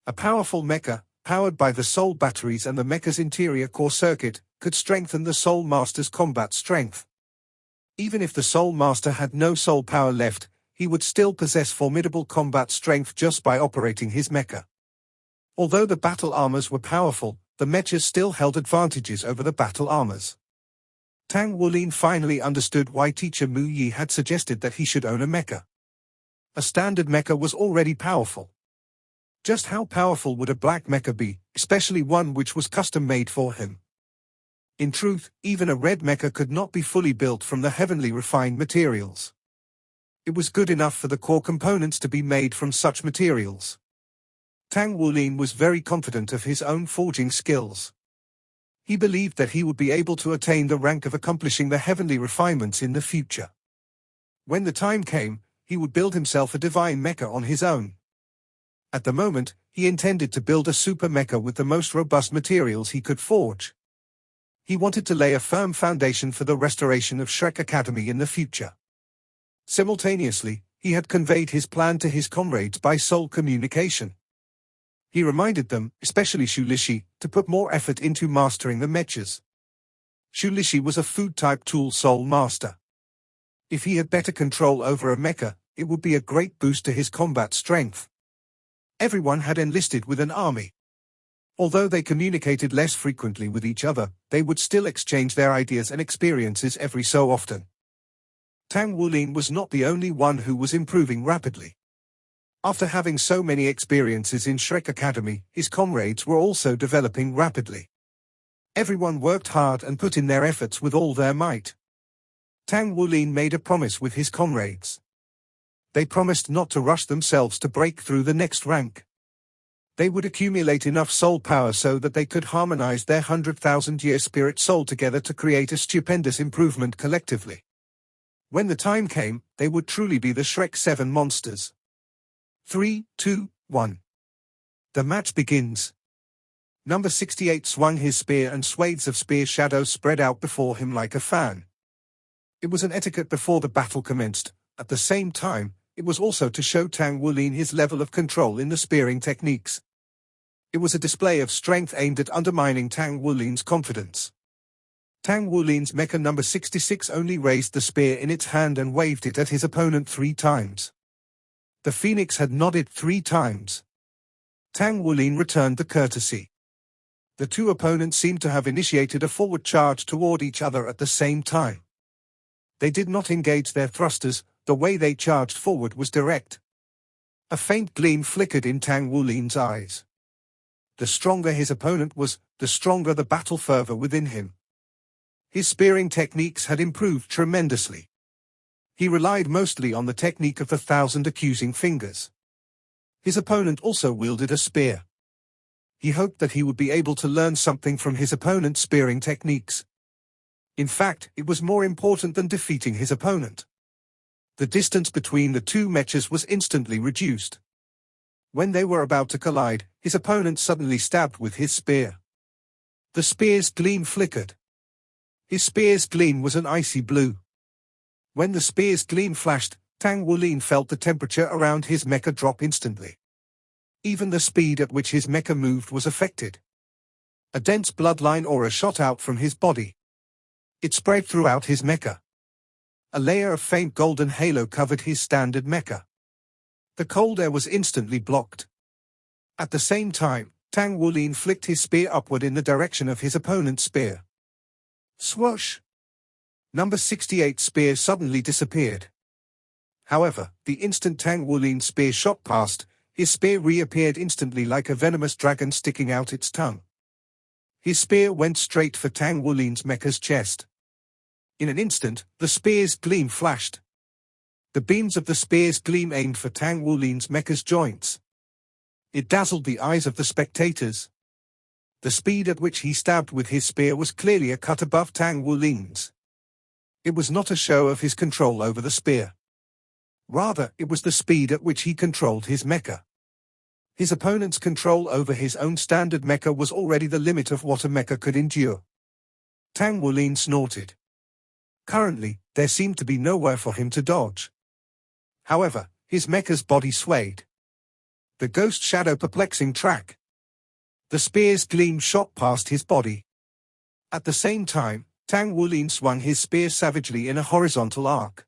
A powerful mecha, powered by the Soul batteries and the mecha's interior core circuit, could strengthen the Soul Master's combat strength. Even if the Soul Master had no soul power left, he would still possess formidable combat strength just by operating his mecha. Although the battle armors were powerful, the mechas still held advantages over the battle armors. Tang Wulin finally understood why teacher Mu Yi had suggested that he should own a mecha. A standard mecha was already powerful. Just how powerful would a black mecha be, especially one which was custom-made for him? In truth, even a red mecha could not be fully built from the heavenly refined materials. It was good enough for the core components to be made from such materials. Tang Wulin was very confident of his own forging skills. He believed that he would be able to attain the rank of accomplishing the heavenly refinements in the future. When the time came, he would build himself a divine mecha on his own. At the moment, he intended to build a super mecha with the most robust materials he could forge. He wanted to lay a firm foundation for the restoration of Shrek Academy in the future. Simultaneously, he had conveyed his plan to his comrades by soul communication. He reminded them, especially Shulishi, to put more effort into mastering the mechas. Shulishi was a food-type tool soul master. If he had better control over a mecha, it would be a great boost to his combat strength. Everyone had enlisted with an army. Although they communicated less frequently with each other, they would still exchange their ideas and experiences every so often. Tang Wulin was not the only one who was improving rapidly. After having so many experiences in Shrek Academy, his comrades were also developing rapidly. Everyone worked hard and put in their efforts with all their might. Tang Wulin made a promise with his comrades. They promised not to rush themselves to break through the next rank. They would accumulate enough soul power so that they could harmonize their 100,000-year spirit soul together to create a stupendous improvement collectively. When the time came, they would truly be the Shrek 7 monsters. 3, 2, 1. The match begins. Number 68 swung his spear and swathes of spear shadows spread out before him like a fan. It was an etiquette before the battle commenced. At the same time, it was also to show Tang Wulin his level of control in the spearing techniques. It was a display of strength aimed at undermining Tang Wulin's confidence. Tang Wulin's mecha number 66 only raised the spear in its hand and waved it at his opponent 3 times. The phoenix had nodded 3 times. Tang Wulin returned the courtesy. The two opponents seemed to have initiated a forward charge toward each other at the same time. They did not engage their thrusters. The way they charged forward was direct. A faint gleam flickered in Tang Wulin's eyes. The stronger his opponent was, the stronger the battle fervor within him. His spearing techniques had improved tremendously. He relied mostly on the technique of the 1,000 accusing fingers. His opponent also wielded a spear. He hoped that he would be able to learn something from his opponent's spearing techniques. In fact, it was more important than defeating his opponent. The distance between the two mechas was instantly reduced. When they were about to collide, his opponent suddenly stabbed with his spear. The spear's gleam flickered. His spear's gleam was an icy blue. When the spear's gleam flashed, Tang Wulin felt the temperature around his mecha drop instantly. Even the speed at which his mecha moved was affected. A dense bloodline aura shot out from his body. It spread throughout his mecha. A layer of faint golden halo covered his standard mecha. The cold air was instantly blocked. At the same time, Tang Wulin flicked his spear upward in the direction of his opponent's spear. Swoosh! Number 68's spear suddenly disappeared. However, the instant Tang Wulin's spear shot past, his spear reappeared instantly like a venomous dragon sticking out its tongue. His spear went straight for Tang Wulin's mecha's chest. In an instant, the spear's gleam flashed. The beams of the spear's gleam aimed for Tang Wulin's mecha's joints. It dazzled the eyes of the spectators. The speed at which he stabbed with his spear was clearly a cut above Tang Wulin's. It was not a show of his control over the spear. Rather, it was the speed at which he controlled his mecha. His opponent's control over his own standard mecha was already the limit of what a mecha could endure. Tang Wulin snorted. Currently, there seemed to be nowhere for him to dodge. However, his mecha's body swayed. The ghost shadow perplexing track. The spear's gleam shot past his body. At the same time, Tang Wulin swung his spear savagely in a horizontal arc.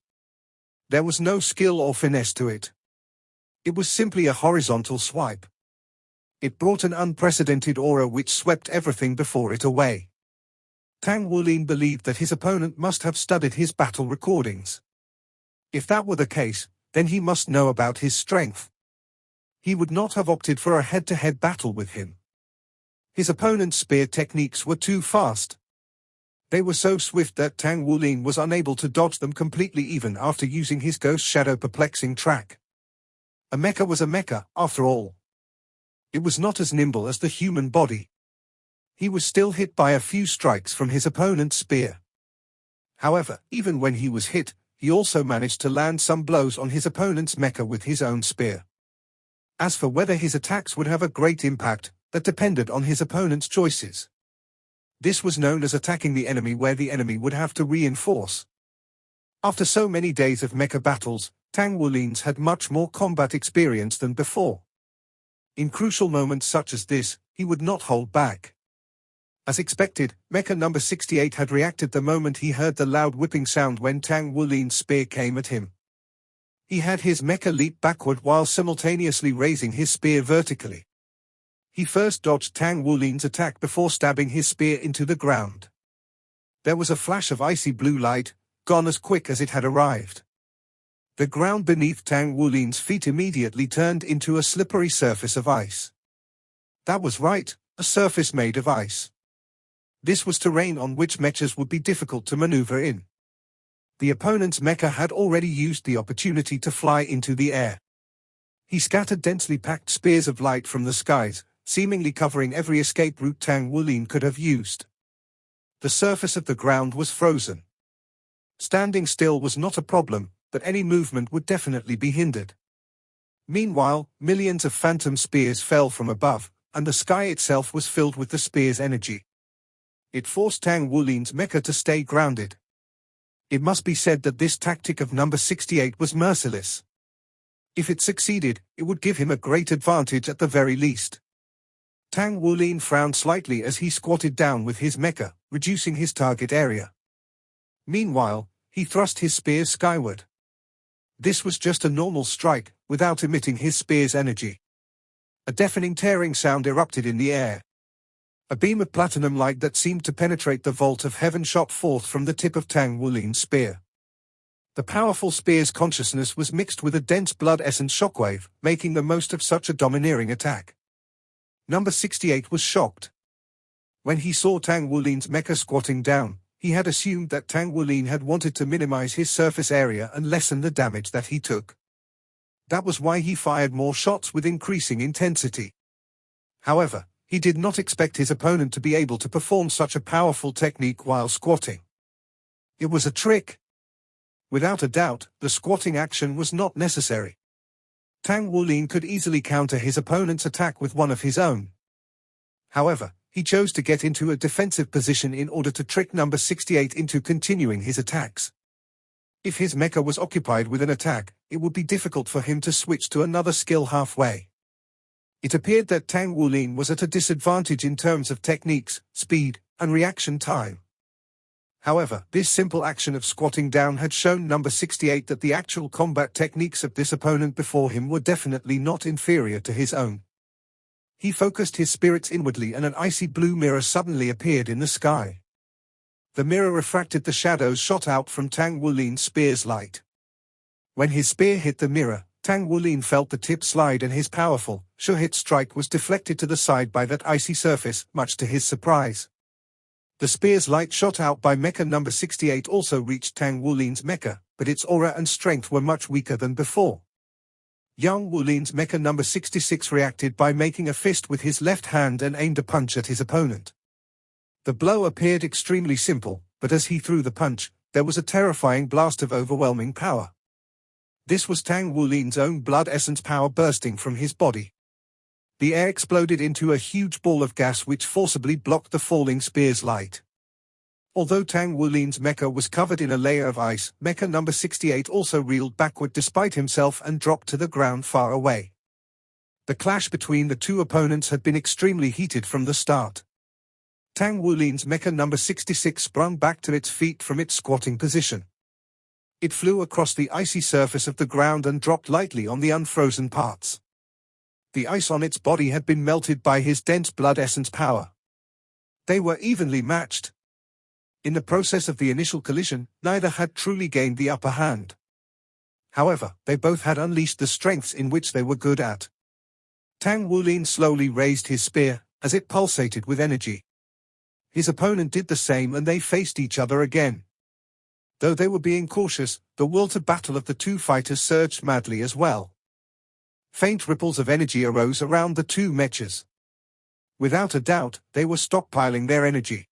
There was no skill or finesse to it. It was simply a horizontal swipe. It brought an unprecedented aura which swept everything before it away. Tang Wulin believed that his opponent must have studied his battle recordings. If that were the case, then he must know about his strength. He would not have opted for a head-to-head battle with him. His opponent's spear techniques were too fast. They were so swift that Tang Wulin was unable to dodge them completely even after using his ghost shadow perplexing track. A mecha was a mecha, after all. It was not as nimble as the human body. He was still hit by a few strikes from his opponent's spear. However, even when he was hit, he also managed to land some blows on his opponent's mecha with his own spear. As for whether his attacks would have a great impact, that depended on his opponent's choices. This was known as attacking the enemy where the enemy would have to reinforce. After so many days of mecha battles, Tang Wulin's had much more combat experience than before. In crucial moments such as this, he would not hold back. As expected, mecha number 68 had reacted the moment he heard the loud whipping sound when Tang Wulin's spear came at him. He had his mecha leap backward while simultaneously raising his spear vertically. He first dodged Tang Wulin's attack before stabbing his spear into the ground. There was a flash of icy blue light, gone as quick as it had arrived. The ground beneath Tang Wulin's feet immediately turned into a slippery surface of ice. That was right, a surface made of ice. This was terrain on which mechas would be difficult to maneuver in. The opponent's mecha had already used the opportunity to fly into the air. He scattered densely packed spears of light from the skies, seemingly covering every escape route Tang Wulin could have used. The surface of the ground was frozen. Standing still was not a problem, but any movement would definitely be hindered. Meanwhile, millions of phantom spears fell from above, and the sky itself was filled with the spear's energy. It forced Tang Wulin's mecha to stay grounded. It must be said that this tactic of number 68 was merciless. If it succeeded, it would give him a great advantage at the very least. Tang Wulin frowned slightly as he squatted down with his mecha, reducing his target area. Meanwhile, he thrust his spear skyward. This was just a normal strike, without emitting his spear's energy. A deafening tearing sound erupted in the air. A beam of platinum light that seemed to penetrate the vault of heaven shot forth from the tip of Tang Wulin's spear. The powerful spear's consciousness was mixed with a dense blood essence shockwave, making the most of such a domineering attack. Number 68 was shocked. When he saw Tang Wulin's mecha squatting down, he had assumed that Tang Wulin had wanted to minimize his surface area and lessen the damage that he took. That was why he fired more shots with increasing intensity. However, he did not expect his opponent to be able to perform such a powerful technique while squatting. It was a trick. Without a doubt, the squatting action was not necessary. Tang Wulin could easily counter his opponent's attack with one of his own. However, he chose to get into a defensive position in order to trick number 68 into continuing his attacks. If his mecha was occupied with an attack, it would be difficult for him to switch to another skill halfway. It appeared that Tang Wulin was at a disadvantage in terms of techniques, speed, and reaction time. However, this simple action of squatting down had shown number 68 that the actual combat techniques of this opponent before him were definitely not inferior to his own. He focused his spirits inwardly and an icy blue mirror suddenly appeared in the sky. The mirror refracted the shadows shot out from Tang Wulin's spear's light. When his spear hit the mirror, Tang Wulin felt the tip slide and his powerful, sure-hit strike was deflected to the side by that icy surface, much to his surprise. The spear's light shot out by mecha number 68 also reached Tang Wulin's mecha, but its aura and strength were much weaker than before. Young Wulin's mecha number 66 reacted by making a fist with his left hand and aimed a punch at his opponent. The blow appeared extremely simple, but as he threw the punch, there was a terrifying blast of overwhelming power. This was Tang Wulin's own blood essence power bursting from his body. The air exploded into a huge ball of gas which forcibly blocked the falling spear's light. Although Tang Wulin's mecha was covered in a layer of ice, mecha number 68 also reeled backward despite himself and dropped to the ground far away. The clash between the two opponents had been extremely heated from the start. Tang Wulin's mecha number 66 sprung back to its feet from its squatting position. It flew across the icy surface of the ground and dropped lightly on the unfrozen parts. The ice on its body had been melted by his dense blood essence power. They were evenly matched. In the process of the initial collision, neither had truly gained the upper hand. However, they both had unleashed the strengths in which they were good at. Tang Wulin slowly raised his spear, as it pulsated with energy. His opponent did the same and they faced each other again. Though they were being cautious, the will to battle of the two fighters surged madly as well. Faint ripples of energy arose around the two mechas. Without a doubt, they were stockpiling their energy.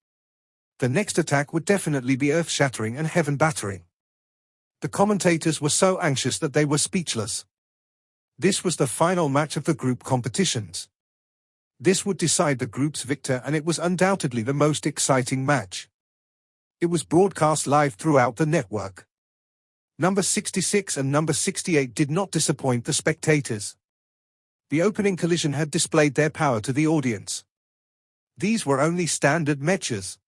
The next attack would definitely be earth-shattering and heaven-battering. The commentators were so anxious that they were speechless. This was the final match of the group competitions. This would decide the group's victor and it was undoubtedly the most exciting match. It was broadcast live throughout the network. Number 66 and number 68 did not disappoint the spectators. The opening collision had displayed their power to the audience. These were only standard mechas.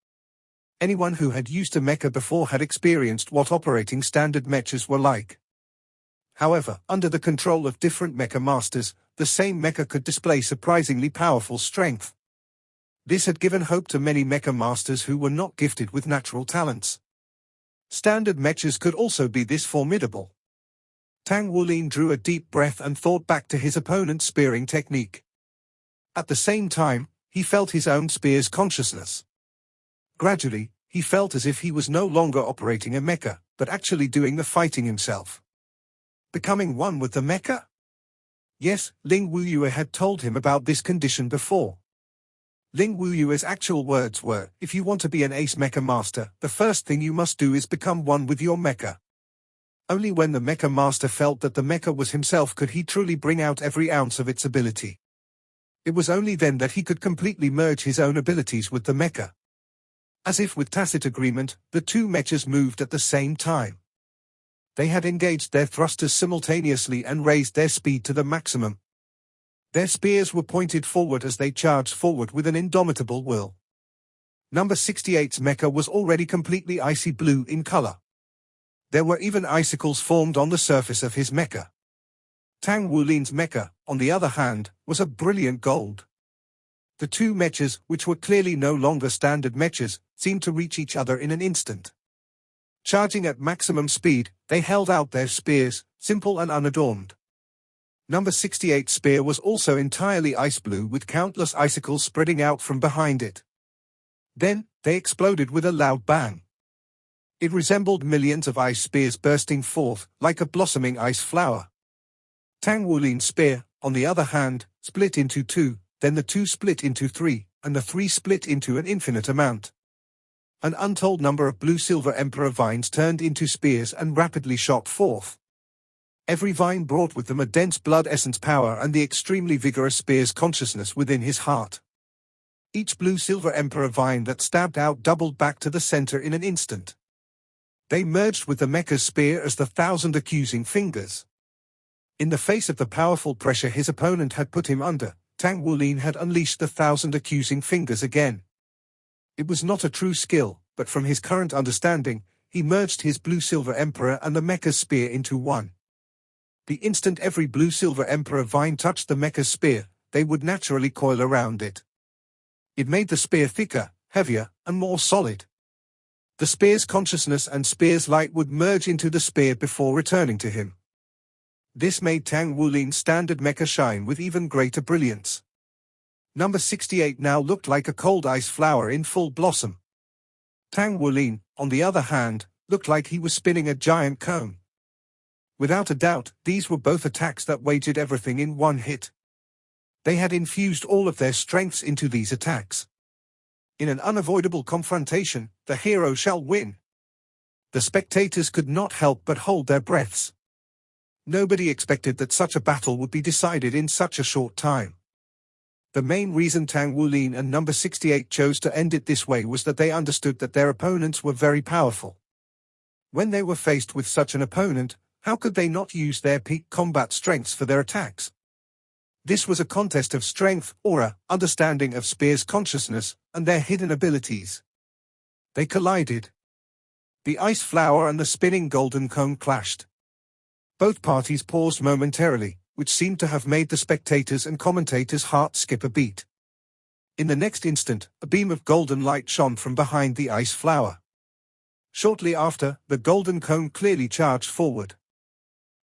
Anyone who had used a mecha before had experienced what operating standard mechas were like. However, under the control of different mecha masters, the same mecha could display surprisingly powerful strength. This had given hope to many mecha masters who were not gifted with natural talents. Standard mechas could also be this formidable. Tang Wulin drew a deep breath and thought back to his opponent's spearing technique. At the same time, he felt his own spear's consciousness. Gradually, he felt as if he was no longer operating a mecha, but actually doing the fighting himself. Becoming one with the mecha? Yes, Ling Wuyue had told him about this condition before. Ling Wuyue's actual words were, if you want to be an ace mecha master, the first thing you must do is become one with your mecha. Only when the mecha master felt that the mecha was himself could he truly bring out every ounce of its ability. It was only then that he could completely merge his own abilities with the mecha. As if with tacit agreement, the two mechas moved at the same time. They had engaged their thrusters simultaneously and raised their speed to the maximum. Their spears were pointed forward as they charged forward with an indomitable will. Number 68's mecha was already completely icy blue in color. There were even icicles formed on the surface of his mecha. Tang Wulin's mecha, on the other hand, was a brilliant gold. The two mechas, which were clearly no longer standard mechas, seemed to reach each other in an instant. Charging at maximum speed, they held out their spears, simple and unadorned. Number 68's spear was also entirely ice blue with countless icicles spreading out from behind it. Then, they exploded with a loud bang. It resembled millions of ice spears bursting forth, like a blossoming ice flower. Tang Wulin's spear, on the other hand, split into two, then the two split into three, and the three split into an infinite amount. An untold number of blue-silver emperor vines turned into spears and rapidly shot forth. Every vine brought with them a dense blood essence power and the extremely vigorous spear's consciousness within his heart. Each blue-silver emperor vine that stabbed out doubled back to the center in an instant. They merged with the mecha's spear as the 1,000 accusing fingers. In the face of the powerful pressure his opponent had put him under, Tang Wulin had unleashed the 1,000 accusing fingers again. It was not a true skill, but from his current understanding, he merged his blue-silver emperor and the mecha's spear into one. The instant every blue-silver emperor vine touched the mecha's spear, they would naturally coil around it. It made the spear thicker, heavier, and more solid. The spear's consciousness and spear's light would merge into the spear before returning to him. This made Tang Wulin's standard mecha shine with even greater brilliance. Number 68 now looked like a cold ice flower in full blossom. Tang Wulin, on the other hand, looked like he was spinning a giant cone. Without a doubt, these were both attacks that weighted everything in one hit. They had infused all of their strengths into these attacks. In an unavoidable confrontation, the hero shall win. The spectators could not help but hold their breaths. Nobody expected that such a battle would be decided in such a short time. The main reason Tang Wulin and number 68 chose to end it this way was that they understood that their opponents were very powerful. When they were faced with such an opponent, how could they not use their peak combat strengths for their attacks? This was a contest of strength, aura, understanding of spear's consciousness, and their hidden abilities. They collided. The ice flower and the spinning golden cone clashed. Both parties paused momentarily, which seemed to have made the spectators and commentators' hearts skip a beat. In the next instant, a beam of golden light shone from behind the ice flower. Shortly after, the golden cone clearly charged forward.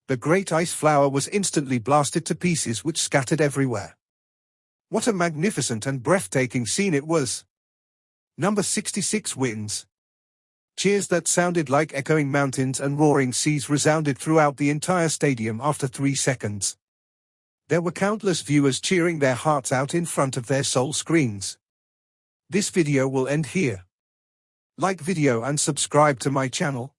The great ice flower was instantly blasted to pieces which scattered everywhere. What a magnificent and breathtaking scene it was! Number 66 wins. Cheers that sounded like echoing mountains and roaring seas resounded throughout the entire stadium after 3 seconds. There were countless viewers cheering their hearts out in front of their soul screens. This video will end here. Like video and subscribe to my channel.